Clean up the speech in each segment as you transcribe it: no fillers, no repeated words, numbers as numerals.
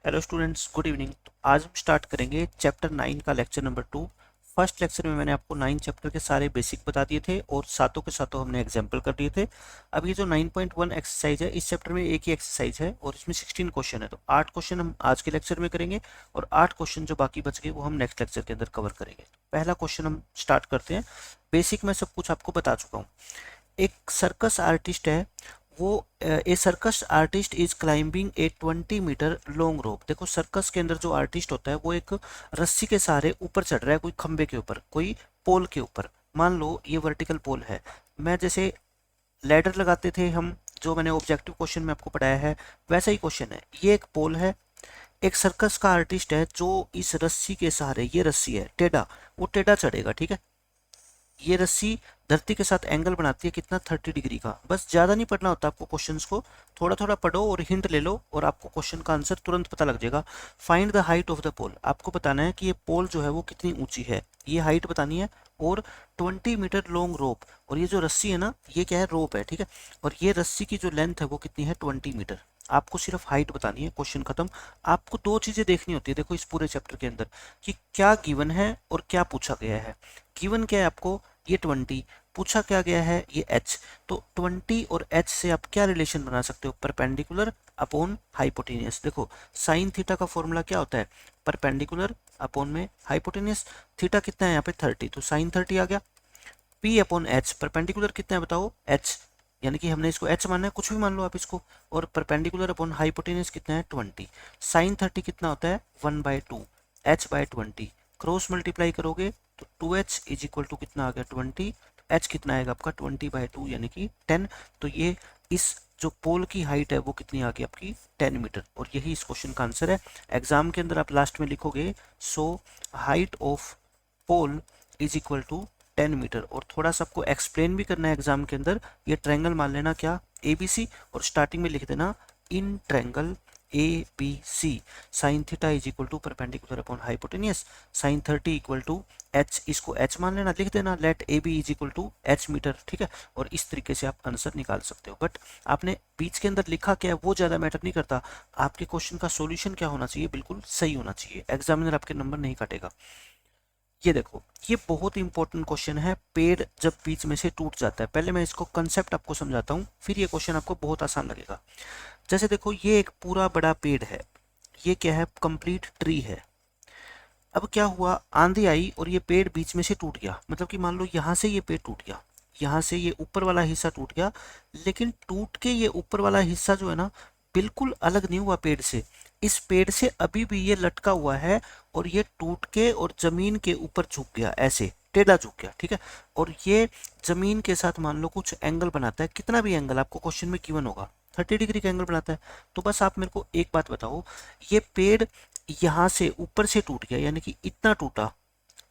Hello students, good evening. तो आज हम स्टार्ट करेंगे चैप्टर 9 का लेक्चर नंबर 2। फर्स्ट लेक्चर में मैंने आपको 9 चैप्टर के सारे बेसिक बता दिए थे और सातों के सातों हमने एग्जाम्पल कर दिए थे। अब ये जो 9.1 एक्सरसाइज है, इस चैप्टर में एक ही एक्सरसाइज है और इसमें 16 क्वेश्चन है। तो 8 क्वेश्चन हम आज के लेक्चर में करेंगे और 8 क्वेश्चन जो बाकी बच गए वो हम नेक्स्ट लेक्चर के अंदर कवर करेंगे। पहला क्वेश्चन हम स्टार्ट करते हैं। बेसिक में सब कुछ आपको बता चुका हूँ। एक सर्कस आर्टिस्ट है, वो a circus artist is climbing a 20 metre long rope. देखो, सर्कस के अंदर जो आर्टिस्ट होता है वो एक रस्सी के सहारे ऊपर चढ़ रहा है, कोई खंबे के ऊपर, कोई पोल के ऊपर। मान लो ये वर्टिकल पोल है। मैं जैसे लैडर लगाते थे हम, जो मैंने ऑब्जेक्टिव क्वेश्चन में आपको पढ़ाया है, वैसा ही क्वेश्चन है। ये एक पोल है, एक सर्कस का आर्टिस्ट है जो इस रस्सी के सहारे, ये रस्सी है टेढ़ा, वो टेढ़ा चढ़ेगा। ठीक है, ये रस्सी धरती के साथ एंगल बनाती है कितना, 30 डिग्री का। बस ज्यादा नहीं पढ़ना होता आपको क्वेश्चंस को, थोड़ा थोड़ा पढ़ो और हिंट ले लो और आपको क्वेश्चन का आंसर तुरंत पता लग जाएगा। Find the height of the pole. आपको बताना है कि ये पोल जो है वो कितनी ऊंची है, ये हाइट बतानी है। और 20 मीटर लॉन्ग रोप, और ये जो रस्सी है ना, ये क्या है, रोप है। ठीक है, और ये रस्सी की जो लेंथ है वो कितनी है, 20 मीटर। आपको सिर्फ हाइट बतानी है, क्वेश्चन खत्म। आपको दो चीजें देखनी होती है देखो इस पूरे चैप्टर के अंदर, कि क्या गिवन है और क्या पूछा गया है। गिवन क्या है आपको, ये 20, पूछा क्या गया है, ये h। तो 20 और h से आप क्या रिलेशन बना सकते हो, परपेंडिकुलर अपॉन हाइपोटेनियस। देखो, साइन थीटा का फॉर्मूला क्या होता है, परपेंडिकुलर अपॉन में हाइपोटेनियस। थीटा कितना है यहाँ पे, 30, तो साइन 30 आ गया। p अपॉन एच, परपेंडिकुलर कितना है बताओ, h, यानी कि हमने इसको h मानना है, कुछ भी मान लो आप इसको। और परपेंडिकुलर अपॉन हाइपोटेनियस कितना है, 20। साइन 30 कितना होता है, 1/2, h/20। क्रॉस मल्टीप्लाई करोगे तो 2h इज इक्वल टू कितना आ गया, 20। तो h कितना आएगा आपका, 20/2 यानी कि 10। तो ये इस जो पोल की हाइट है वो कितनी आ गई आपकी, 10 मीटर। और यही इस क्वेश्चन का आंसर है। एग्जाम के अंदर आप लास्ट में लिखोगे, so height of pole is equal to 10 metre. और थोड़ा सा आपको एक्सप्लेन भी करना है एग्जाम के अंदर। ये ट्रायंगल मान लेना क्या, ABC, और स्टार्टिंग में लिख देना in triangle ABC sine theta is equal to perpendicular upon hypotenuse, sine 30 equal to h, इसको h मान लेना, लिख देना let AB is equal to h metre. ठीक है, और इस तरीके से आप आंसर निकाल सकते हो। बट आपने बीच के अंदर लिखा क्या है वो ज्यादा मैटर नहीं करता, आपके क्वेश्चन का सॉल्यूशन क्या होना चाहिए, बिल्कुल सही होना चाहिए। एग्जामिनर आपके नंबर नहीं काटेगा। ये देखो, ये बहुत इंपॉर्टेंट क्वेश्चन है। पेड़ जब बीच में से टूट जाता है, पहले मैं इसको कंसेप्ट आपको समझाता हूँ, फिर ये क्वेश्चन आपको बहुत आसान लगेगा। जैसे देखो, ये एक पूरा बड़ा पेड़ है, ये क्या है, कंप्लीट ट्री है। अब क्या हुआ, आंधी आई और ये पेड़ बीच में से टूट गया। मतलब कि मान लो यहाँ से ये पेड़ टूट गया, यहाँ से ये ऊपर वाला हिस्सा टूट गया, लेकिन टूट के ये ऊपर वाला हिस्सा जो है ना, बिल्कुल अलग नहीं हुआ पेड़ से। इस पेड़ से अभी भी ये लटका हुआ है और ये टूट के और जमीन के ऊपर झुक गया, ऐसे टेढ़ा झुक गया। ठीक है, और ये जमीन के साथ मान लो कुछ एंगल बनाता है, कितना भी एंगल आपको क्वेश्चन में गिवन होगा, 30 डिग्री का एंगल बनाता है। तो बस आप मेरे को एक बात बताओ, ये पेड़ यहाँ से ऊपर से टूट गया, यानी कि इतना टूटा,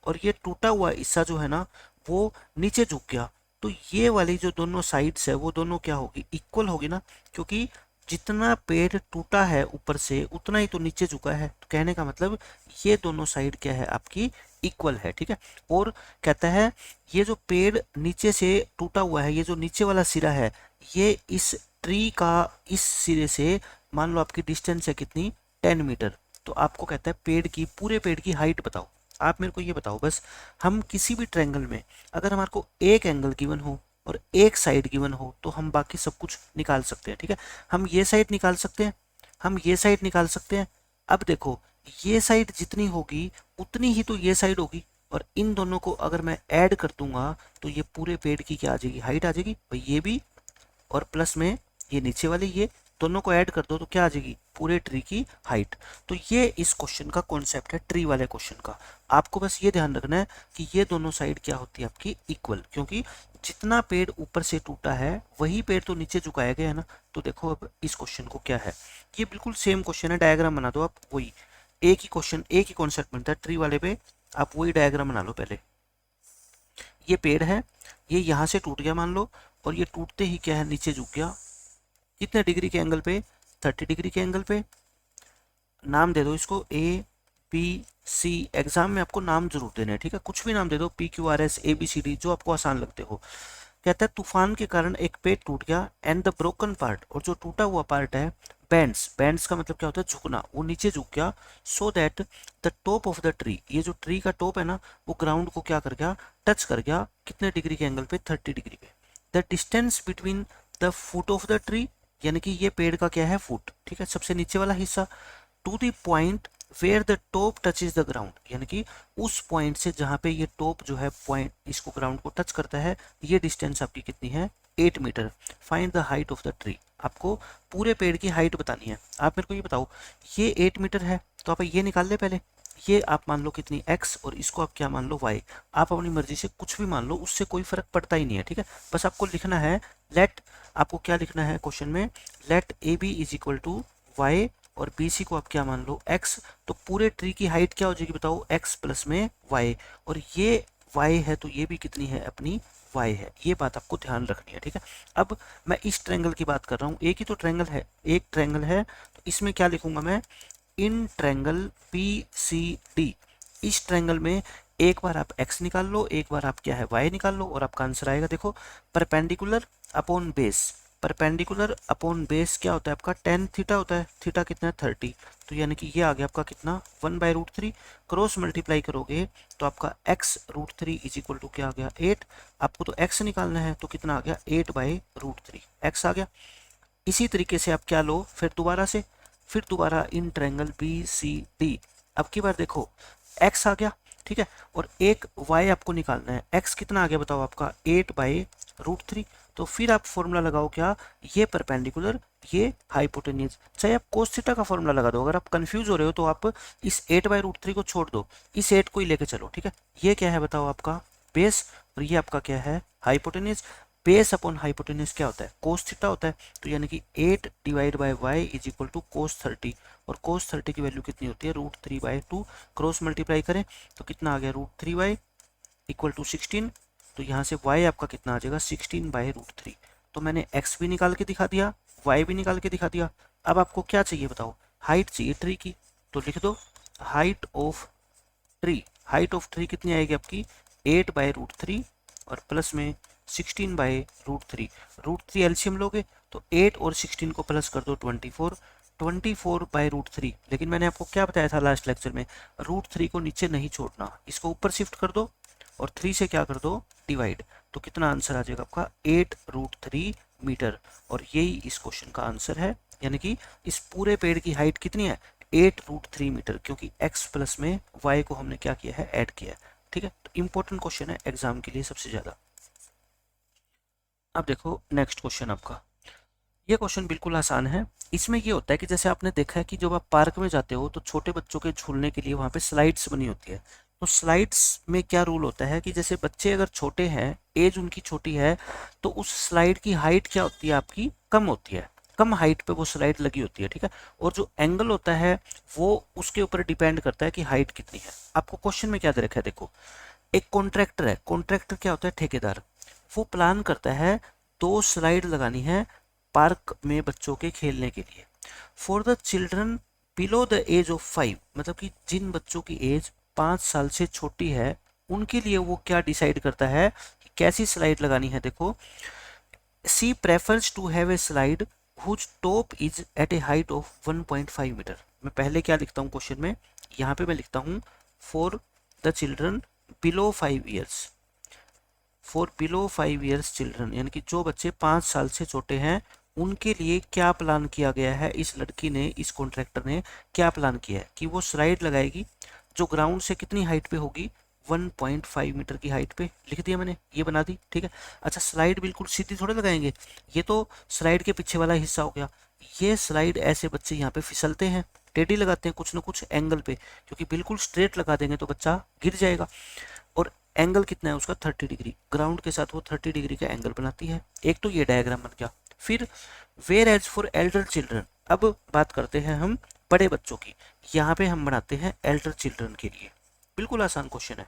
और ये टूटा हुआ हिस्सा जो है ना वो नीचे झुक गया। तो ये वाली जो दोनों साइड्स है वो दोनों क्या होगी, इक्वल होगी ना, क्योंकि जितना पेड़ टूटा है ऊपर से उतना ही तो नीचे झुका है। तो कहने का मतलब ये दोनों साइड क्या है आपकी, इक्वल है। ठीक है, और कहता है ये जो पेड़ नीचे से टूटा हुआ है, ये जो नीचे वाला सिरा है, ये इस ट्री का इस सिरे से मान लो आपकी डिस्टेंस है कितनी, 10 मीटर। तो आपको कहता है पेड़ की, पूरे पेड़ की हाइट बताओ। आप मेरे को ये बताओ बस, हम किसी भी ट्रायंगल में अगर हमारे को एक एंगल गिवन हो और एक साइड गिवन हो तो हम बाकी सब कुछ निकाल सकते हैं। ठीक है, हम ये साइड निकाल सकते हैं, हम ये साइड निकाल सकते हैं। अब देखो, ये साइड जितनी होगी उतनी ही तो ये साइड होगी, और इन दोनों को अगर मैं ऐड कर दूंगा तो ये पूरे पेड़ की क्या आ जाएगी, हाइट आ जाएगी भाई, ये भी और प्लस में ये नीचे वाले, ये दोनों को ऐड कर दो तो क्या आ जाएगी, पूरे ट्री की हाइट। तो ये इस क्वेश्चन का कॉन्सेप्ट है, ट्री वाले क्वेश्चन का। आपको बस ये ध्यान रखना है कि ये दोनों साइड क्या होती है आपकी, इक्वल, क्योंकि जितना पेड़ ऊपर से टूटा है वही पेड़ तो नीचे झुकाया गया है ना। तो देखो अब इस क्वेश्चन को क्या है, ये बिल्कुल सेम क्वेश्चन है, डायग्राम बना दो आप, वही एक ही क्वेश्चन, एक ही कॉन्सेप्ट बनता है ट्री वाले पे। आप वही डायग्राम बना लो पहले। ये पेड़ है, ये यहाँ से टूट गया मान लो, और ये टूटते ही क्या है, नीचे झुक गया। कितने डिग्री के एंगल पे, 30 डिग्री के एंगल पे। नाम दे दो इसको ABC। एग्जाम में आपको नाम जरूर देने हैं, ठीक है, कुछ भी नाम दे दो, PQRS ABCD, जो आपको आसान लगते हो। कहता है तूफान के कारण एक पेड़ टूट गया एंड द ब्रोकन पार्ट, और जो टूटा हुआ पार्ट है, बैंड्स का मतलब क्या होता है, झुकना, वो नीचे झुक गया, so that the top of the tree, ये जो ट्री का टॉप है ना, वो ग्राउंड को क्या कर गया, टच कर गया, कितने डिग्री के एंगल पे, 30 डिग्री पे। The distance between the foot of the tree, यानी कि ये पेड़ का क्या है, फुट, ठीक है, सबसे नीचे वाला हिस्सा, to the point where the top touches the ground, यानी कि उस पॉइंट से जहां पे ये टॉप जो है पॉइंट इसको ग्राउंड को टच करता है, ये डिस्टेंस आपकी कितनी है, 8 metre. Find the height of the tree, आपको पूरे पेड़ की हाइट बतानी है। आप मेरे को ये बताओ, ये 8 मीटर है, तो आप ये निकाल ले पहले, ये आप मान लो कितनी x और इसको आप क्या मान लो y, आप अपनी मर्जी से कुछ भी मान लो, उससे कोई फर्क पड़ता ही नहीं है, ठीक है। बस आपको लिखना है लेट, आपको क्या लिखना है क्वेश्चन में, let A B is equal to Y और बी सी को आप क्या मान लो x, तो पूरे ट्री की हाइट क्या हो जाएगी बताओ, x प्लस में y, और ये y है तो ये भी कितनी है अपनी y है, ये बात आपको ध्यान रखनी है, ठीक है। अब मैं इस ट्रायंगल की बात कर रहा हूँ, एक ही तो ट्रायंगल है, एक ट्रायंगल है, तो इसमें क्या लिखूंगा मैं, in triangle P C D, इस ट्रायंगल में एक बार आप x निकाल लो, एक बार आप क्या है y निकाल लो, और आपका आंसर आएगा, देखो perpendicular upon base, perpendicular upon base क्या होता है आपका, टेन थीटा होता है, थीटा कितना है 30, तो यानी कि ये आ गया आपका कितना 1/√3, क्रॉस मल्टीप्लाई करोगे तो आपका x√3 इज इक्वल टू क्या आ गया 8, आपको तो x निकालना है तो कितना आ गया 8/√3, x आ गया। इसी तरीके से आप क्या लो फिर दोबारा in triangle B C D, अब की बार देखो x आ गया, ठीक है, और एक y आपको निकालना है, x कितना आ गया बताओ आपका 8/√3, तो फिर आप फॉर्मूला लगाओ क्या, ये परपेंडिकुलर ये हाइपोटेन्यूज, चाहे आप कोस थीटा का फॉर्मूला लगा दो, अगर आप कंफ्यूज हो रहे हो तो आप इस 8/√3 को छोड़ दो, इस 8 को ही लेके चलो, ठीक है। ये क्या है बताओ आपका बेस, और ये आपका क्या है हाइपोटेन्यूज, बेस अपॉन हाइपोटेन्यूज क्या होता है, कोस थीटा होता है, तो यानी कि 8 divide by Y is equal to cos 30, और कोस 30 की वैल्यू कितनी होती है √3/2, क्रॉस मल्टीप्लाई करें तो कितना आ गया √3y इक्वल टू 16, तो यहाँ से y आपका कितना आ जाएगा 16/√3, तो मैंने x भी निकाल के दिखा दिया, y भी निकाल के दिखा दिया। अब आपको क्या चाहिए बताओ, हाइट चाहिए ट्री की, तो लिख दो height of tree, height of tree कितनी आएगी आपकी 8/√3 और प्लस में 16/√3, √3 एलसीएम लोगे तो 8 और 16 को प्लस कर दो 24, 24/√3, लेकिन मैंने आपको क्या बताया था लास्ट लेक्चर में, √3 को नीचे नहीं छोड़ना, इसको ऊपर शिफ्ट कर दो और 3 से क्या कर दो डिवाइड, तो कितना आंसर आ जाएगा आपका 8√3 मीटर, और यही इस क्वेश्चन का आंसर है, यानी कि इस पूरे पेड़ की हाइट कितनी है 8√3 मीटर, क्योंकि x प्लस में y को हमने क्या किया है ऐड किया है, ठीक है। तो इंपॉर्टेंट क्वेश्चन है एग्जाम के लिए सबसे ज्यादा। अब देखो नेक्स्ट क्वेश्चन आपका, ये क्वेश्चन बिल्कुल आसान है। इसमें ये होता है कि जैसे आपने देखा है कि जब आप पार्क में जाते हो तो छोटे बच्चों के झूलने के लिए वहाँ पे स्लाइड्स बनी होती है, तो स्लाइड्स में क्या रूल होता है कि जैसे बच्चे अगर छोटे हैं, एज उनकी छोटी है, तो उस स्लाइड की हाइट क्या होती है आपकी कम होती है, कम हाइट पे वो स्लाइड लगी होती है, ठीक है, और जो एंगल होता है वो उसके ऊपर डिपेंड करता है कि हाइट कितनी है। आपको क्वेश्चन में क्या दे रखा है, देखो एक कॉन्ट्रैक्टर है, कॉन्ट्रैक्टर क्या होता है ठेकेदार, वो प्लान करता है 2 स्लाइड लगानी है पार्क में बच्चों के खेलने के लिए, for the children below the age of 5, मतलब कि जिन बच्चों की एज 5 साल से छोटी है उनके लिए वो क्या डिसाइड करता है कि कैसी स्लाइड लगानी है। देखो she prefers to have a slide whose top is at a height of 1.5 metre, मैं पहले क्या लिखता हूँ क्वेश्चन में, यहाँ पे मैं लिखता हूँ for the children below 5 years, for below 5 years children, यानी कि जो बच्चे 5 साल से छोटे हैं उनके लिए क्या प्लान किया गया है, इस लड़की ने, इस कॉन्ट्रैक्टर ने क्या प्लान किया है कि वो स्लाइड लगाएगी जो ग्राउंड से कितनी हाइट पे होगी 1.5 मीटर की हाइट पे, लिख दिया मैंने, ये बना दी, ठीक है। अच्छा स्लाइड बिल्कुल सीधी थोड़े लगाएंगे, ये तो स्लाइड के पीछे वाला हिस्सा हो गया, ये स्लाइड ऐसे बच्चे यहाँ पे फिसलते हैं, टेढ़ी लगाते हैं कुछ ना कुछ एंगल पे, क्योंकि बिल्कुल स्ट्रेट लगा देंगे तो बच्चा गिर जाएगा, और एंगल कितना है उसका 30 डिग्री, ग्राउंड के साथ वो 30 डिग्री का एंगल बनाती है। एक तो ये डायग्राम बन गया। फिर whereas for elder children, अब बात करते हैं हम बड़े बच्चों की, यहाँ पे हम बनाते हैं एल्डर चिल्ड्रन के लिए, बिल्कुल आसान क्वेश्चन है,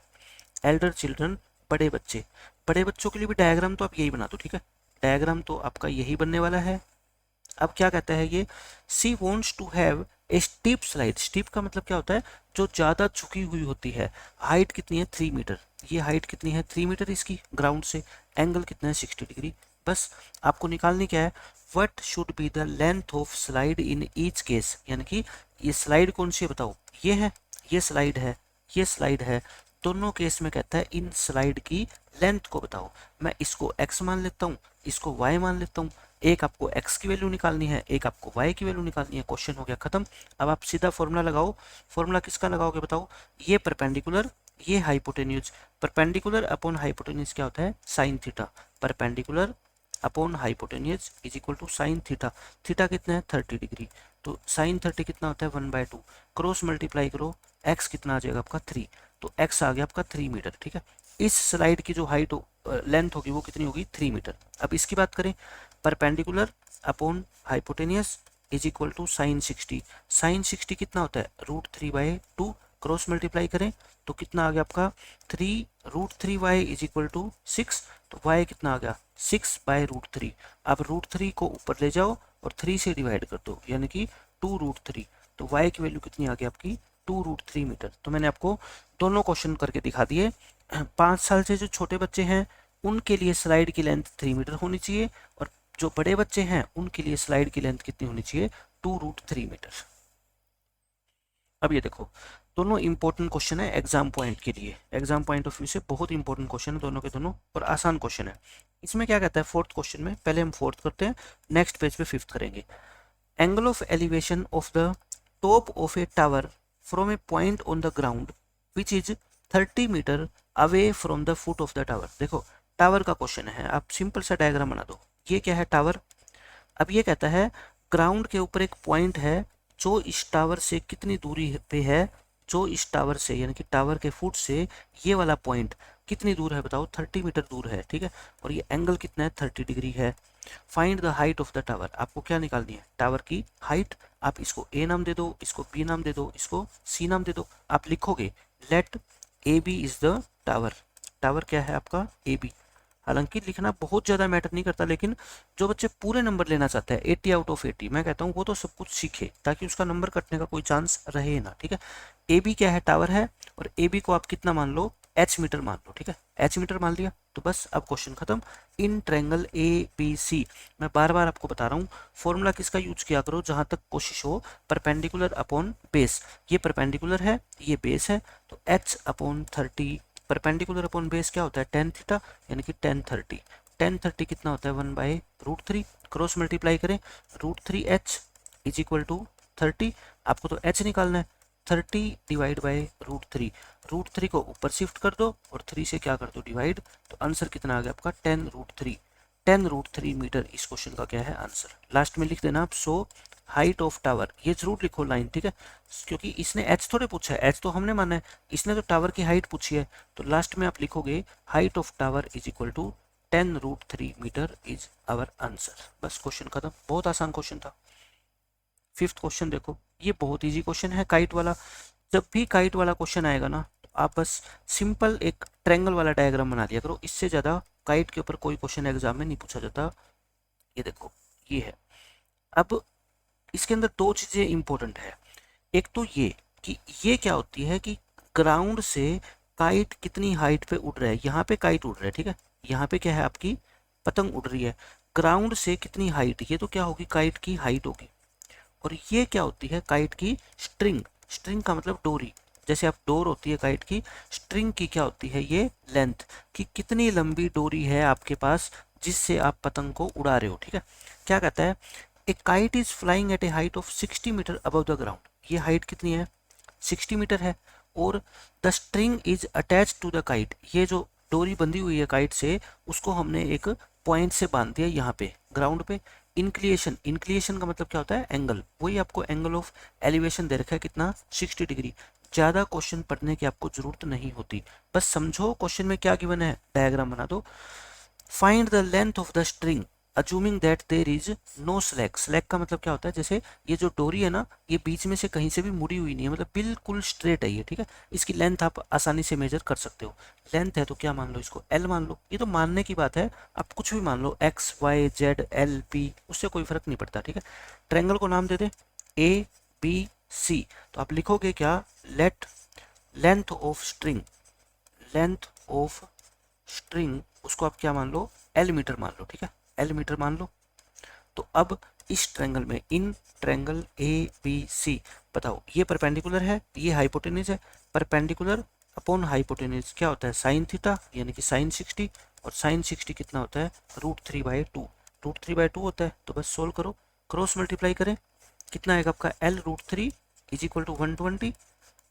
एल्डर चिल्ड्रन बड़े बच्चे, बड़े बच्चों के लिए भी डायग्राम तो आप यही बना दो, ठीक है, डायग्राम तो आपका यही बनने वाला है। अब क्या कहता है ये, she wants to have a steep slide, steep का मतलब क्या होता है जो ज्यादा झुकी हुई होती है, हाइट कितनी है 3 मीटर, ये हाइट कितनी है 3 मीटर इसकी ग्राउंड से, एंगल कितना है 60 डिग्री, बस आपको निकालनी क्या है what should be the length of slide in each case, यानी कि ये स्लाइड कौन सी है बताओ, ये है, ये स्लाइड है, ये स्लाइड है, दोनों केस में कहता है इन स्लाइड की लेंथ को बताओ। मैं इसको x मान लेता हूँ, इसको y मान लेता हूँ, एक आपको x की वैल्यू निकालनी है, एक आपको y की वैल्यू निकालनी है, क्वेश्चन हो गया खत्म। अब आप सीधा फॉर्मूला लगाओ, फॉर्मूला किसका लगाओगे बताओ, ये परपेंडिकुलर, ये हाइपोटेन्यूज, परपेंडिकुलर अपॉन हाइपोटेन्यूज क्या होता है, sine theta, perpendicular upon hypotenuse is equal to sine theta, theta कितना है 30 डिग्री, तो साइन 30 कितना होता है 1/2, क्रॉस मल्टीप्लाई करो, x कितना आ जाएगा आपका 3, तो x आ गया आपका 3 मीटर, ठीक है। इस स्लाइड की जो हाइट लेंथ होगी वो कितनी होगी 3 मीटर। अब इसकी बात करें, perpendicular upon hypotenuse is equal to sine 60, sine 60 कितना होता है √3/2, क्रॉस मल्टीप्लाई करें तो कितना आ गया आपका 3√3y इज इक्वल टू 6, तो y कितना आ गया 6/√3। अब √3 को ऊपर ले जाओ और 3 से डिवाइड कर दो, यानी कि 2√3, तो y की वैल्यू कितनी आ गई आपकी 2√3 मीटर। तो मैंने आपको दोनों क्वेश्चन करके दिखा दिए। 5 साल से जो छोटे बच्चे हैं उनके लिए स्लाइड की लेंथ 3 मीटर होनी चाहिए, और जो बड़े बच्चे हैं उनके लिए स्लाइड की लेंथ कितनी होनी चाहिए 2√3 मीटर। अब ये देखो, दोनों इंपॉर्टेंट क्वेश्चन है एग्जाम पॉइंट के लिए, एग्जाम पॉइंट ऑफ व्यू से बहुत इंपॉर्टेंट क्वेश्चन है दोनों के दोनों, और आसान क्वेश्चन है। इसमें क्या कहता है फोर्थ क्वेश्चन में, पहले हम फोर्थ करते हैं, नेक्स्ट पेज पे फिफ्थ करेंगे। Angle of elevation of the top of a tower from a point on the ground which is 30 metre away from the foot of the tower. देखो tower का question है, आप simple सा diagram बना दो, ये क्या है टावर। अब ये कहता है ग्राउंड के ऊपर एक पॉइंट है जो इस टावर से कितनी दूरी पे है, जो इस टावर से यानी कि टावर के फुट से ये वाला पॉइंट कितनी दूर है बताओ, 30 मीटर दूर है, ठीक है। और ये एंगल कितना है 30 डिग्री है। Find the height of the tower, आपको क्या निकालनी है टावर की हाइट। आप इसको ए नाम दे दो, इसको बी नाम दे दो, इसको सी नाम दे दो। आप लिखोगे let A B is the tower, tower क्या है आपका ए बी। हालांकि लिखना बहुत ज़्यादा मैटर नहीं करता, लेकिन जो बच्चे पूरे नंबर लेना चाहते हैं 80 आउट ऑफ 80, मैं कहता हूँ वो तो सब कुछ सीखे ताकि उसका नंबर कटने का कोई चांस रहे ना, ठीक है। ए बी क्या है टावर है, और ए बी को आप कितना मान लो एच मीटर मान लो, ठीक है, एच मीटर मान लिया तो बस अब क्वेश्चन खत्म। इन ट्रायंगल ए बी सी, मैं बार बार आपको बता रहा हूँ फॉर्मूला किसका यूज किया करो जहां तक कोशिश हो, परपेंडिकुलर अपॉन बेस, ये परपेंडिकुलर है ये बेस है, तो H upon 30, perpendicular upon base क्या होता है tan थीटा, यानी कि tan 30 कितना होता है 1/√3, क्रॉस मल्टीप्लाई करें √3h इज इक्वल टू 30, आपको तो h निकालना है, 30 डिवाइड बाई √3, √3 को ऊपर शिफ्ट कर दो और 3 से क्या कर दो डिवाइड, तो आंसर कितना आ गया आपका 10√3, 10√3 मीटर इस क्वेश्चन का क्या है आंसर। लास्ट में लिख देना आप सो हाइट ऑफ टावर, ये जरूर लिखो लाइन, ठीक है, क्योंकि इसने एच थोड़े पूछा है, एच तो हमने माना है, इसने तो टावर की हाइट पूछी है, तो लास्ट में आप लिखोगे height of tower is equal to 10√3 metre is our answer. बस क्वेश्चन खत्म, बहुत आसान क्वेश्चन था। फिफ्थ क्वेश्चन देखो, ये बहुत इजी क्वेश्चन है काइट वाला। जब भी काइट वाला क्वेश्चन आएगा ना तो आप बस सिंपल एक ट्रायंगल वाला डायग्राम बना दिया करो, इससे ज़्यादा काइट के ऊपर कोई क्वेश्चन एग्जाम में नहीं पूछा जाता। ये देखो ये है। अब इसके अंदर दो चीज़ें इंपॉर्टेंट है, एक तो ये कि ये क्या होती है कि ग्राउंड से काइट कितनी हाइट पे उड़ रहा है, यहाँ पे काइट उड़ रहा है, ठीक है, यहाँ पे क्या है आपकी पतंग उड़ रही है, ग्राउंड से कितनी हाइट, ये तो क्या होगी काइट की हाइट होगी। और ये क्या होती है काइट की स्ट्रिंग, स्ट्रिंग का मतलब डोरी, जैसे आप डोर होती है काइट की, स्ट्रिंग की क्या होती है ये लेंथ, कि कितनी लंबी डोरी है आपके पास जिससे आप पतंग को उड़ा रहे हो, ठीक है। क्या कहता है a kite is flying at a height of 60 metre above the ground, ये हाइट कितनी है 60 मीटर है, और the string is attach to the kite, ये जो डोरी बंधी हुई है काइट से उसको हमने एक पॉइंट से बांध दिया यहाँ पे ग्राउंड पे। इंक्लिएशन, इंक्लिएशन का मतलब क्या होता है एंगल, वही आपको एंगल ऑफ एलिवेशन दे रखा है कितना 60 डिग्री। ज़्यादा क्वेश्चन पढ़ने की आपको जरूरत नहीं होती, बस समझो क्वेश्चन में क्या गिवन है, डायग्राम बना दो। Find the length of the string assuming that there is no slack, slack का मतलब क्या होता है, जैसे ये जो डोरी है ना ये बीच में से कहीं से भी मुड़ी हुई नहीं है, मतलब बिल्कुल स्ट्रेट है ये, ठीक है। इसकी लेंथ आप आसानी से मेजर कर सकते हो, लेंथ है तो क्या मान लो इसको एल मान लो, ये तो मानने की बात है, आप कुछ भी मान लो X Y Z L P, उससे कोई फर्क नहीं पड़ता, ठीक है। ट्रायंगल को नाम दे दे ए बी सी, तो आप लिखोगे क्या late length of string, length of string उसको आप क्या मान लो एल मीटर मान लो, ठीक है, एल मीटर मान लो। तो अब इस ट्रायंगल में, इन ट्रायंगल ए बी सी, बताओ ये परपेंडिकुलर है, ये हाइपोटेन्यूज है, परपेंडिकुलर अपॉन हाइपोटेन्यूज क्या होता है, साइन थीटा, यानी कि साइन 60, और साइन 60 कितना होता है, √3/2, √3/2 होता है। तो बस सोल्व करो, क्रॉस मल्टीप्लाई करें, कितना आएगा आपका L√3 is equal to 120,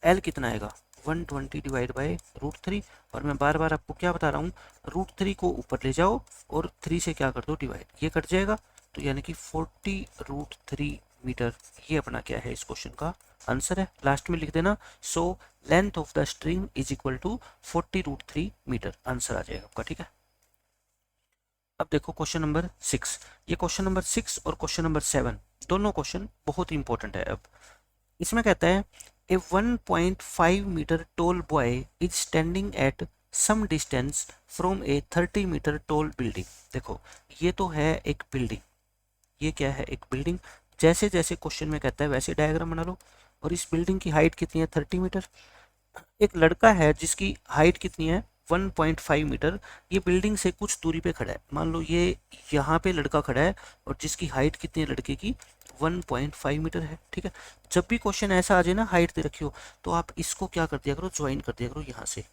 L कितना आएगा 120 डिवाइड बाई √3, और मैं बार बार आपको क्या बता रहा हूँ, √3 को ऊपर ले जाओ और 3 से क्या कर दो डिवाइड, ये कट जाएगा, तो यानी कि 40√3 मीटर, ये अपना क्या है इस क्वेश्चन का आंसर है। लास्ट में लिख देना, so length of the string is equal to 40√3 metre, answer आ जाएगा आपका, ठीक है। अब देखो क्वेश्चन नंबर 6, ये क्वेश्चन नंबर 6 और क्वेश्चन नंबर 7 दोनों क्वेश्चन बहुत ही इंपॉर्टेंट है। अब इसमें कहता है a 1.5 metre tall boy is standing at some distance from a 30 metre tall building. देखो ये तो है एक बिल्डिंग, ये क्या है, एक बिल्डिंग, जैसे जैसे क्वेश्चन में कहता है वैसे डायग्राम बना लो। और इस बिल्डिंग की हाइट कितनी है, 30 मीटर। एक लड़का है जिसकी हाइट कितनी है, 1.5 मीटर, ये बिल्डिंग से कुछ दूरी पे खड़ा है। मान लो ये यहाँ पे लड़का खड़ा है और जिसकी हाइट कितनी है लड़के की, 1.5 मीटर है, ठीक है। जब भी क्वेश्चन ऐसा आ जाए ना, हाइट दे रखी हो, तो आप इसको क्या कर दिया करो, ज्वाइन कर दिया करो यहाँ से।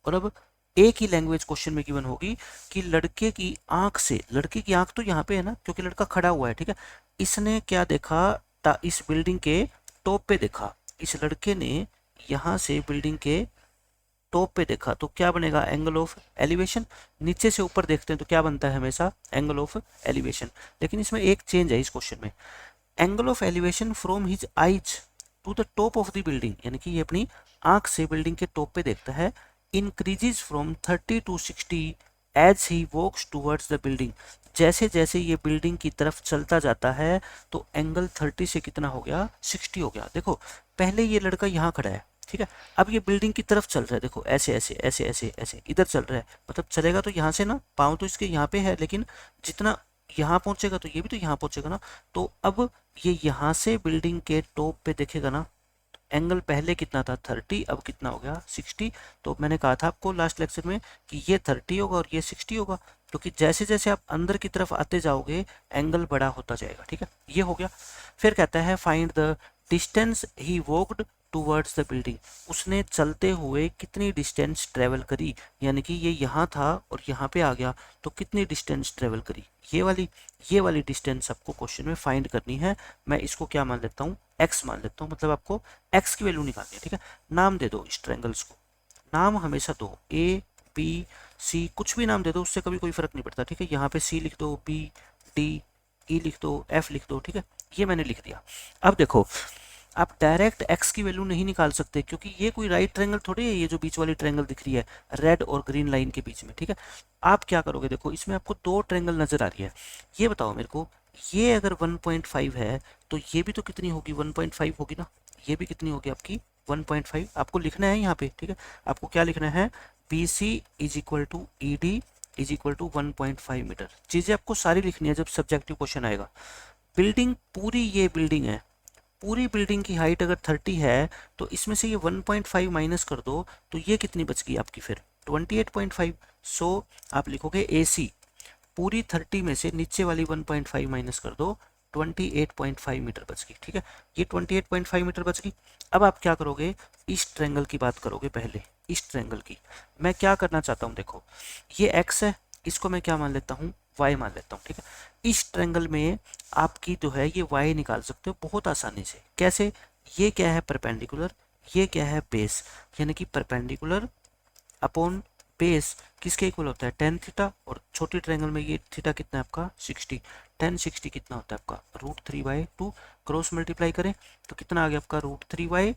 और अब एक ही लैंग्वेज क्वेश्चन में गिवन होगी कि लड़के की आंख से, लड़के की आंख तो यहाँ पे है ना, क्योंकि लड़का खड़ा हुआ है, ठीक है। इसने क्या देखा, इस बिल्डिंग के टॉप पे देखा, इस लड़के ने यहाँ से बिल्डिंग के टॉप पे देखा, तो क्या बनेगा, एंगल ऑफ एलिवेशन। नीचे से ऊपर देखते हैं तो क्या बनता है हमेशा, एंगल ऑफ एलिवेशन। लेकिन इसमें एक चेंज है इस क्वेश्चन में, angle of elevation from his eyes to the top of the building, यानी कि ये अपनी आंख से बिल्डिंग के टॉप पे देखता है, increases from 30 to 60 as he walks towards the building. जैसे जैसे ये बिल्डिंग की तरफ चलता जाता है तो एंगल 30 से कितना हो गया, 60 हो गया। देखो पहले ये लड़का यहाँ खड़ा है, ठीक है, अब ये बिल्डिंग की तरफ चल रहा है, देखो ऐसे ऐसे ऐसे ऐसे ऐसे इधर चल रहा है, मतलब चलेगा तो यहाँ से ना, पाँव तो इसके यहाँ पे है, लेकिन जितना यहाँ पहुंचेगा तो ये भी तो यहाँ पहुंचेगा ना। तो अब ये यहाँ से बिल्डिंग के टॉप पे देखेगा ना, एंगल पहले कितना था 30, अब कितना हो गया 60। तो मैंने कहा था आपको लास्ट लेक्चर में कि ये 30 होगा और ये 60 होगा, क्योंकि जैसे जैसे आप अंदर की तरफ आते जाओगे एंगल बड़ा होता जाएगा, ठीक है, ये हो गया। फिर कहता है find the distance he walked towards the building, उसने चलते हुए कितनी डिस्टेंस ट्रेवल करी, यानी कि ये यहाँ था और यहाँ पे आ गया, तो कितनी डिस्टेंस ट्रेवल करी, ये वाली डिस्टेंस आपको क्वेश्चन में फाइंड करनी है। मैं इसको क्या मान लेता हूँ, x मान लेता हूँ, मतलब आपको x की वैल्यू निकालनी है, ठीक है। नाम दे दो इस ट्रायंगल्स को, नाम हमेशा दो, ए बी सी, कुछ भी नाम दे दो, उससे कभी कोई फर्क नहीं पड़ता, ठीक है। यहाँ पे सी लिख दो, बी डी ई लिख दो, एफ लिख दो, ठीक है, ये मैंने लिख दिया। अब देखो आप डायरेक्ट x की वैल्यू नहीं निकाल सकते, क्योंकि ये कोई राइट ट्रायंगल थोड़ी है, ये जो बीच वाली ट्रायंगल दिख रही है रेड और ग्रीन लाइन के बीच में, ठीक है। आप क्या करोगे, देखो इसमें आपको दो ट्रायंगल नजर आ रही है, ये बताओ मेरे को, ये अगर 1.5 है तो ये भी तो कितनी होगी, 1.5 होगी ना, ये भी कितनी होगी आपकी 1.5। आपको लिखना है यहाँ पे, ठीक है, आपको क्या लिखना है, B C is equal to E D is equal to 1.5 metre. चीजें आपको सारी लिखनी है जब सब्जेक्टिव क्वेश्चन आएगा। बिल्डिंग पूरी, ये बिल्डिंग है, पूरी बिल्डिंग की हाइट अगर 30 है तो इसमें से ये 1.5 माइनस कर दो, तो ये कितनी बच गई आपकी फिर 28.5। सो आप लिखोगे AC, पूरी 30 में से नीचे वाली 1.5 माइनस कर दो, 28.5 मीटर बच गई, ठीक है, ये 28.5 मीटर बच गई। अब आप क्या करोगे, इस ट्रायंगल की बात करोगे पहले, इस ट्रायंगल की। मैं क्या करना चाहता हूँ, देखो ये x है, इसको मैं क्या मान लेता हूँ, y मान लेता हूँ, ठीक है। इस ट्रायंगल में आपकी जो है ये y निकाल सकते हो बहुत आसानी से। कैसे, ये क्या है परपेंडिकुलर, ये क्या है बेस, यानी कि परपेंडिकुलर अपॉन बेस किसके इक्वल होता है, tan थीटा, और छोटी ट्रायंगल में ये थीटा कितना है आपका 60, tan 60 कितना होता है आपका √3/2, क्रॉस मल्टीप्लाई करें तो कितना आ गया आपका √3y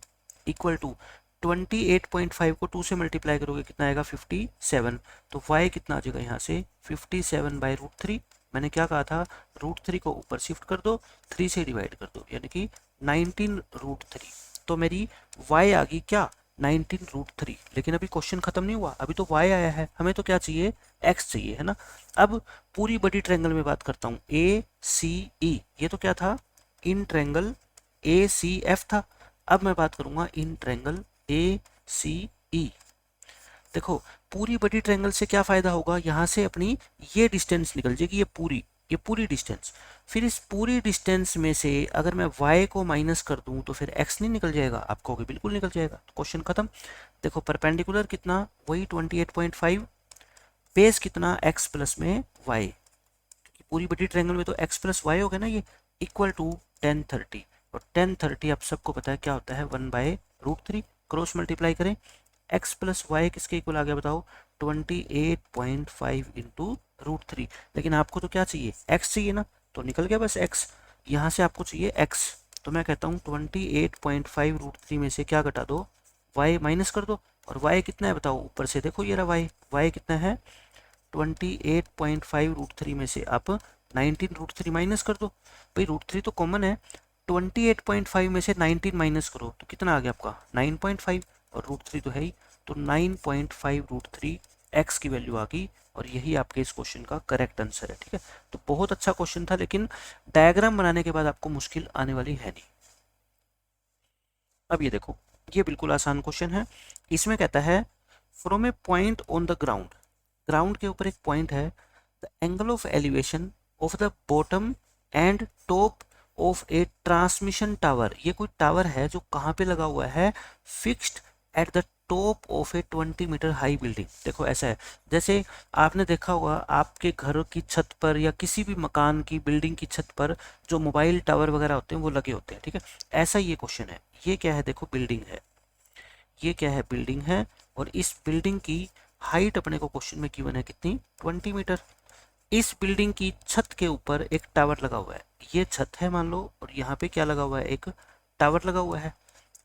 इक्वल टू 28.5 को 2 से मल्टीप्लाई करोगे कितना आएगा 57, तो y कितना आ जाएगा यहाँ से 57/√3। मैंने क्या कहा था, √3 को ऊपर शिफ्ट कर दो, 3 से डिवाइड कर दो, यानी कि 19√3। तो मेरी y आ गई क्या 19√3। लेकिन अभी क्वेश्चन खत्म नहीं हुआ, अभी तो y आया है, हमें तो क्या चाहिए, x चाहिए, है ना। अब पूरी बड़ी ट्रायंगल में बात करता हूँ, ACE, ये तो क्या था, इन ट्रायंगल ACF था। अब मैं बात करूंगा इन ट्रायंगल ACE। देखो पूरी बड़ी ट्रायंगल से क्या फायदा होगा, यहाँ से अपनी ये डिस्टेंस निकल जाएगी, ये पूरी, ये पूरी डिस्टेंस। फिर इस पूरी डिस्टेंस में से अगर मैं y को माइनस कर दूं तो फिर x नहीं निकल जाएगा? आप कहोगे बिल्कुल निकल जाएगा। तो क्वेश्चन खत्म। देखो परपेंडिकुलर कितना, वही 28.5, बेस कितना, x प्लस में y, क्योंकि पूरी बड़ी ट्रायंगल में तो x प्लस वाई हो गया ना, ये इक्वल टू 1030। और 1030 आप सबको पता है क्या होता है, 1/√3। क्रॉस मल्टीप्लाई करें, x प्लस वाई किसके इक्वल आ गया बताओ, 28.5 इंटू √3। लेकिन आपको तो क्या चाहिए, x चाहिए ना, तो निकल गया बस x। यहाँ से आपको चाहिए x, तो मैं कहता हूँ 28.5 √3 में से क्या घटा दो, y माइनस कर दो। और y कितना है बताओ, ऊपर से देखो ये रहा y कितना है, 28.5 √3 में से आप 19 √3 माइनस कर दो। भाई √3 तो कॉमन है, 28.5 में से 19 माइनस करो तो कितना आ गया आपका 9.5, और √3 तो है ही, तो 9.5 √3 x की वैल्यू आ गई। और यही आपके इस क्वेश्चन का करेक्ट आंसर है। ठीक है, तो बहुत अच्छा क्वेश्चन था, लेकिन डायग्राम बनाने के बाद आपको मुश्किल आने वाली है नहीं। अब ये देखो, ये बिल्कुल आसान क्वेश्चन है। इसमें कहता है from a point on the ground, ground के ऊपर एक पॉइंट है, the angle of elevation of the bottom and top of A transmission tower. ये कोई टावर है जो कहाँ पे लगा हुआ है, fixed at the top of a 20 metre high building. देखो ऐसा है, जैसे आपने देखा होगा आपके घर की छत पर या किसी भी मकान की बिल्डिंग की छत पर जो मोबाइल टावर वगैरह होते हैं वो लगे होते हैं। ठीक है, ऐसा ये क्वेश्चन है। ये क्या है, देखो बिल्डिंग है, ये क्या है, बिल्डिंग है, और इस बिल्डिंग की हाइट अपने को क्वेश्चन में गिवन है कितनी, 20 मीटर। इस बिल्डिंग की छत के ऊपर एक टावर लगा हुआ है, ये छत है मान लो, और यहाँ पे क्या लगा हुआ है, एक टावर लगा हुआ है।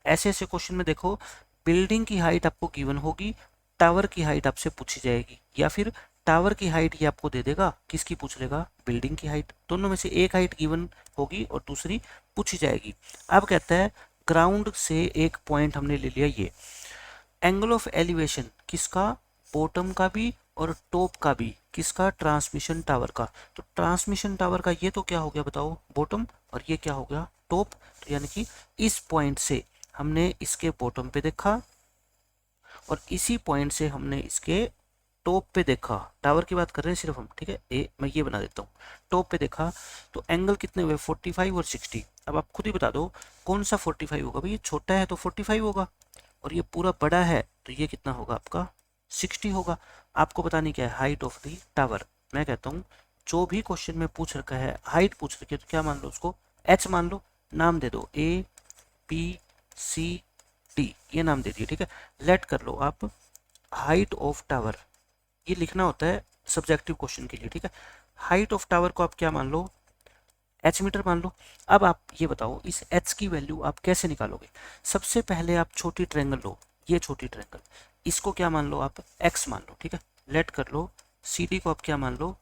ऐसे ऐसे क्वेश्चन में देखो बिल्डिंग की हाइट आपको गिवन होगी, टावर की हाइट आपसे पूछी जाएगी, या फिर टावर की हाइट ये आपको दे देगा, किसकी पूछ लेगा, बिल्डिंग की हाइट। दोनों में से एक हाइट गिवन होगी और दूसरी पूछी जाएगी। अब कहता है ग्राउंड से एक पॉइंट हमने ले लिया, ये एंगल ऑफ एलिवेशन किसका, बॉटम का भी और टॉप का भी, किसका, ट्रांसमिशन टावर का। तो ट्रांसमिशन टावर का ये तो क्या हो गया बताओ, बॉटम, और ये क्या हो गया, टॉप। तो यानी कि इस पॉइंट से हमने इसके बॉटम पे देखा और इसी पॉइंट से हमने इसके टॉप पे देखा। टावर की बात कर रहे हैं सिर्फ हम, ठीक है, मैं ये बना देता हूँ, टॉप पे देखा। तो एंगल कितने हुए, 45 और 60। अब आप खुद ही बता दो कौन सा 45 होगा, भाई ये छोटा है तो 45 होगा, और ये पूरा बड़ा है तो ये कितना होगा आपका 60 होगा। आपको बतानी क्या है, हाइट ऑफ द टावर। मैं कहता हूँ जो भी क्वेश्चन में पूछ रखा है, हाइट पूछ रखी है, तो क्या मान लो उसको, एच मान लो, नाम दे दो ABCD, ये नाम दे दिए। ठीक है, लेट कर लो आप हाइट ऑफ टावर, ये लिखना होता है सब्जेक्टिव क्वेश्चन के लिए। ठीक है, हाइट ऑफ टावर को आप क्या मान लो, एच मीटर मान लो। अब आप ये बताओ इस एच की वैल्यू आप कैसे निकालोगे। सबसे पहले आप छोटी ट्रायंगल लो, ये छोटी ट्रायंगल, इसको क्या मान लो आप, एक्स मान लो। ठीक है, लेट कर लो सी डी को आप क्या मान लो,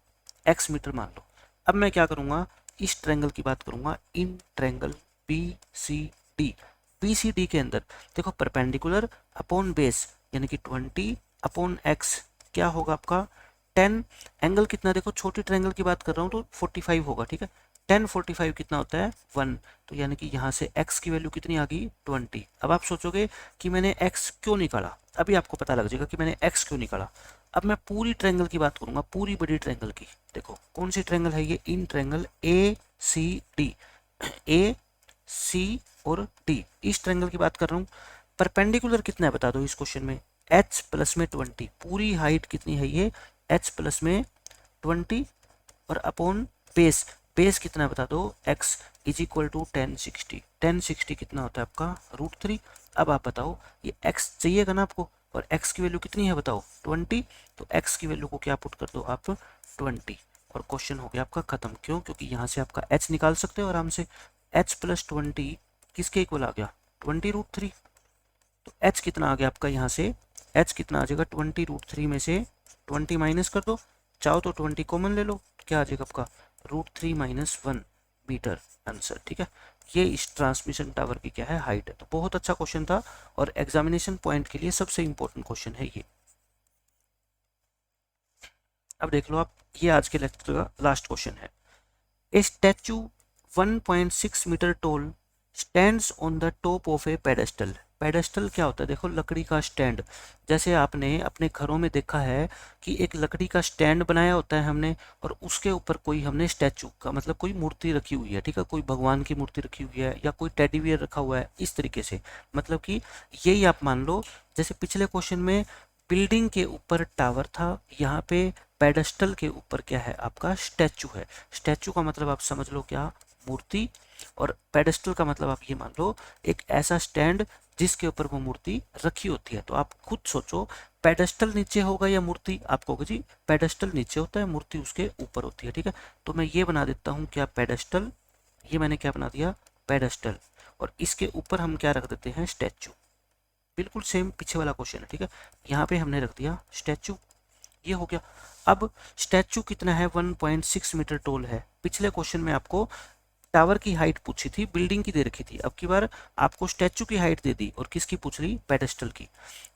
एक्स मीटर मान लो। अब मैं क्या करूंगा, इस ट्रायंगल की बात करूंगा, इन ट्रायंगल BCD, BCD के अंदर देखो परपेंडिकुलर अपॉन बेस यानी कि 20 अपॉन एक्स क्या होगा आपका 10। एंगल कितना, देखो छोटी ट्रायंगल की बात कर रहा हूँ तो 45 होगा। ठीक है, 10/45 कितना होता है 1, तो यानी कि यहाँ से x की वैल्यू कितनी आ गई 20। अब आप सोचोगे कि मैंने x क्यों निकाला, अभी आपको पता लग जाएगा कि मैंने x क्यों निकाला। अब मैं पूरी ट्रायंगल की बात करूंगा, पूरी बड़ी ट्रायंगल की। देखो कौन सी ट्रायंगल है ये, इन ट्रायंगल ACD, AC और D, इस ट्रायंगल की बात कर रहा हूँ। परपेंडिकुलर कितना है बता दो इस क्वेश्चन में, h प्लस में 20, पूरी हाइट कितनी है ये h प्लस में 20, और अपॉन बेस, बेस कितना बता दो, x इज इक्वल टू 1060। 1060 कितना होता है आपका √3। अब आप बताओ ये x चाहिएगा ना आपको, और x की वैल्यू कितनी है बताओ 20, तो x की वैल्यू को क्या पुट कर दो आप 20, और क्वेश्चन हो गया आपका खत्म। क्यों, क्योंकि यहाँ से आपका h निकाल सकते हो आराम से, h प्लस 20 किसके इक्वल आ गया 20 √3। तो h कितना आ गया आपका, यहाँ से h कितना आ जाएगा 20 √3 में से 20 माइनस कर दो, चाहो तो 20 कॉमन ले लो, क्या आ जाएगा आपका √3 - 1 मीटर आंसर। ठीक है, ये इस ट्रांसमिशन टावर की क्या है, हाइट है। तो बहुत अच्छा क्वेश्चन था और एग्जामिनेशन पॉइंट के लिए सबसे इंपॉर्टेंट क्वेश्चन है ये। अब देख लो आप, ये आज के लेक्चर का लास्ट क्वेश्चन है। A statue 1.6 metre tall stands on the top of a pedestal. Pedestal क्या होता है, देखो लकड़ी का स्टैंड। जैसे आपने अपने घरों में देखा है कि एक लकड़ी का स्टैंड बनाया होता है हमने, और उसके ऊपर कोई हमने स्टैचू का मतलब कोई मूर्ति रखी हुई है, ठीक है, कोई भगवान की मूर्ति रखी हुई है या कोई टेडी बियर रखा हुआ है, इस तरीके से। मतलब कि यही आप मान लो, जैसे पिछले क्वेश्चन में बिल्डिंग के ऊपर टावर था, यहाँ पे पेडेस्टल के ऊपर क्या है, आपका स्टैचू है। स्टैचू का मतलब आप समझ लो क्या, मूर्ति, और पेडेस्टल का मतलब आप ये मान लो एक ऐसा स्टैंड जिसके ऊपर वो मूर्ति रखी होती है। तो आप खुद सोचो, पेडेस्टल नीचे होगा या मूर्ति? आप कहोगे जी पेडेस्टल नीचे होता है, मूर्ति उसके ऊपर होती है, ठीक है। तो मैं ये बना देता हूँ क्या, पेडेस्टल, ये मैंने क्या बना दिया, पेडेस्टल, और इसके ऊपर हम क्या रख देते हैं, स्टैचू। बिल्कुल सेम पीछे वाला क्वेश्चन है, ठीक है। यहाँ पे हमने रख दिया स्टैचू, ये हो गया। अब स्टैचू कितना है, 1.6 मीटर टोल है। पिछले क्वेश्चन में आपको टावर की हाइट पूछी थी, बिल्डिंग की दे रखी थी, अब की बार आपको स्टैचू की हाइट दे दी, और किसकी पूछ ली, पेडेस्टल की।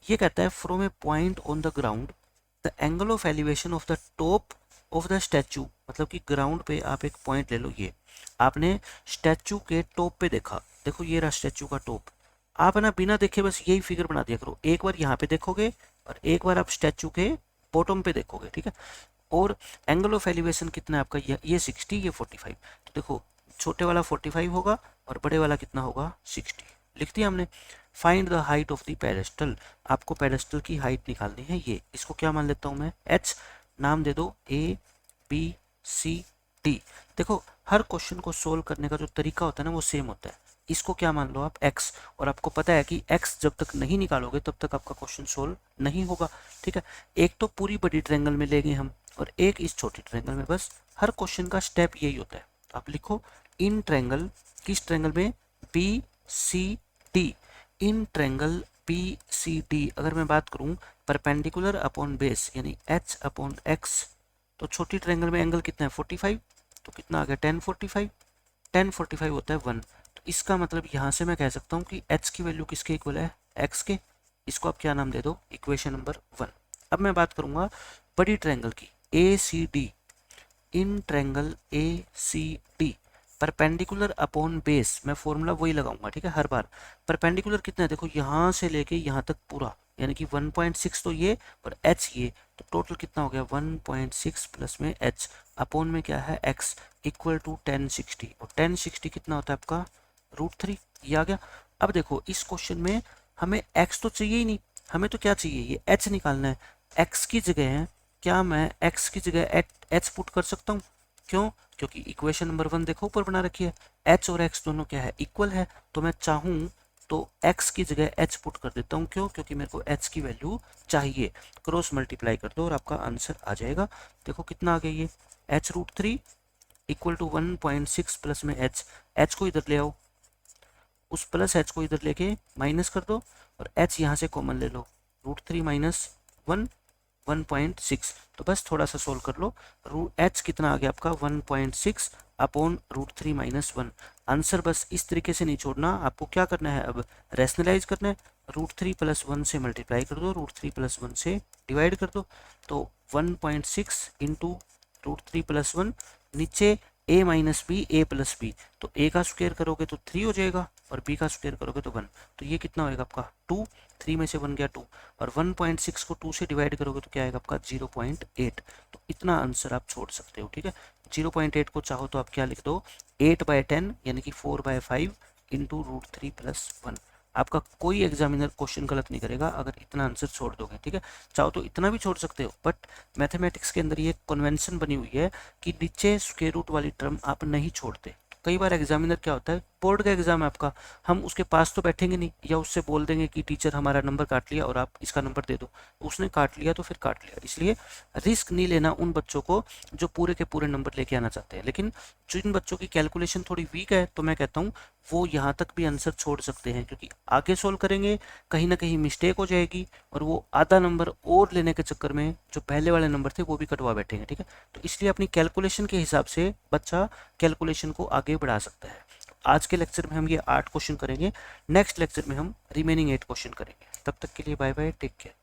ये कहता है from a point on the ground the angle of elevation of the top of the statue, मतलब कि ग्राउंड पे आप एक पॉइंट ले लो, ये आपने स्टैचू के टॉप पे देखा, देखो ये रहा स्टैचू का टॉप। आप है ना बिना देखे बस यही फिगर बना दिया करो, एक बार यहाँ पे देखोगे और एक बार आप स्टैचू के बॉटम पे देखोगे, ठीक है। और एंगल ऑफ एलिवेशन कितना है आपका, ये 60, ये 45। तो देखो छोटे वाला 45 होगा और बड़े वाला कितना होगा, 60। लिख दिया हमने। Find the height of the pedestal, आपको पेडेस्टल की हाइट निकालनी है। ये इसको क्या मान लेता हूँ मैं, एच, नाम दे दो ए बी सी डी। देखो हर क्वेश्चन को सोल्व करने का जो तरीका होता है ना वो सेम होता है। इसको क्या मान लो आप, x, और आपको पता है कि x जब तक नहीं निकालोगे तब तक आपका क्वेश्चन सोल्व नहीं होगा, ठीक है। एक तो पूरी बड़ी ट्रायंगल में लेंगे हम, और एक इस छोटी ट्रायंगल में, बस हर क्वेश्चन का स्टेप यही होता है। आप लिखो इन ट्रायंगल, किस ट्रायंगल में, B C D, in triangle B C D. अगर मैं बात करूं परपेंडिकुलर अपॉन बेस यानी h अपॉन x, तो छोटी ट्रायंगल में एंगल कितना है, 45, तो कितना आ गया, 1045। 1045 होता है 1। तो इसका मतलब यहाँ से मैं कह सकता हूँ कि h की वैल्यू किसके इक्वल है, x के। इसको आप क्या नाम दे दो, इक्वेशन नंबर 1। अब मैं बात करूंगा बड़ी ट्रायंगल की, A C D, in triangle A C D perpendicular upon base, मैं फॉर्मूला वही लगाऊंगा, ठीक है, हर बार। परपेंडिकुलर कितना है, देखो यहाँ से लेके यहाँ तक पूरा, यानी कि 1.6 तो ये और h ये, तो टोटल कितना हो गया, 1.6 प्लस में h अपॉन में क्या है, x इक्वल टू 1060, और 1060 कितना होता है आपका, √3। ये आ गया। अब देखो इस क्वेश्चन में हमें x तो चाहिए ही नहीं, हमें तो क्या चाहिए, ये h निकालना है। x की जगह है, क्या मैं x की जगह h पुट कर सकता हूँ, क्यों, क्योंकि इक्वेशन नंबर 1 देखो ऊपर बना रखी है, h और x दोनों क्या है, इक्वल है। तो मैं चाहूँ तो x की जगह h पुट कर देता हूँ, क्यों, क्योंकि मेरे को h की वैल्यू चाहिए। क्रॉस मल्टीप्लाई कर दो और आपका आंसर आ जाएगा। देखो कितना आ गया ये, h√3 इक्वल टू 1.6 प्लस में h को इधर ले आओ, उस प्लस h को इधर लेके माइनस कर दो, और h यहाँ से कॉमन ले लो, √3 माइनस 1.6। तो बस थोड़ा सा सोल्व कर लो, h कितना आ गया आपका, 1.6 अपॉन √3 माइनस 1। आंसर बस इस तरीके से नहीं छोड़ना, आपको क्या करना है, अब रैशनलाइज करना है। √3 प्लस 1 से मल्टीप्लाई कर दो, √3 प्लस 1 से डिवाइड कर दो, तो 1.6 इंटू √3 प्लस 1, नीचे a minus B, A plus B, तो a का स्क्वायर करोगे तो 3 हो जाएगा, और b का स्क्वायर करोगे तो 1। तो ये कितना होएगा आपका 2, 3 में से 1 गया 2, और 1.6 को 2 से डिवाइड करोगे तो क्या आएगा आपका 0.8। तो इतना आंसर आप छोड़ सकते हो, ठीक है। 0.8 को चाहो तो आप क्या लिख दो, 8/10 यानी कि 4/5 इंटू √3 प्लस 1। आपका कोई एग्जामिनर क्वेश्चन गलत नहीं करेगा अगर इतना आंसर छोड़ दोगे, ठीक है। चाहो तो इतना भी छोड़ सकते हो, बट मैथमेटिक्स के अंदर ये कन्वेंशन बनी हुई है कि नीचे स्क्वायर रूट वाली टर्म आप नहीं छोड़ते। कई बार एग्जामिनर क्या होता है, बोर्ड का एग्जाम है आपका, हम उसके पास तो बैठेंगे नहीं, या उससे बोल देंगे कि टीचर हमारा नंबर काट लिया और आप इसका नंबर दे दो, उसने काट लिया तो फिर काट लिया। इसलिए रिस्क नहीं लेना उन बच्चों को जो पूरे के पूरे नंबर लेके आना चाहते हैं। लेकिन जिन बच्चों की कैलकुलेशन थोड़ी वीक है, तो मैं कहता हूँ वो यहाँ तक भी आंसर छोड़ सकते हैं, क्योंकि आगे सोल्व करेंगे कहीं ना कहीं मिस्टेक हो जाएगी, और वो आधा नंबर और लेने के चक्कर में जो पहले वाले नंबर थे वो भी कटवा बैठेंगे, ठीक है। तो इसलिए अपनी कैलकुलेशन के हिसाब से बच्चा कैलकुलेशन को आगे बढ़ा सकता है। आज के लेक्चर में हम ये 8 क्वेश्चन करेंगे, नेक्स्ट लेक्चर में हम रिमेनिंग 8 क्वेश्चन करेंगे। तब तक के लिए बाय बाय, टेक केयर।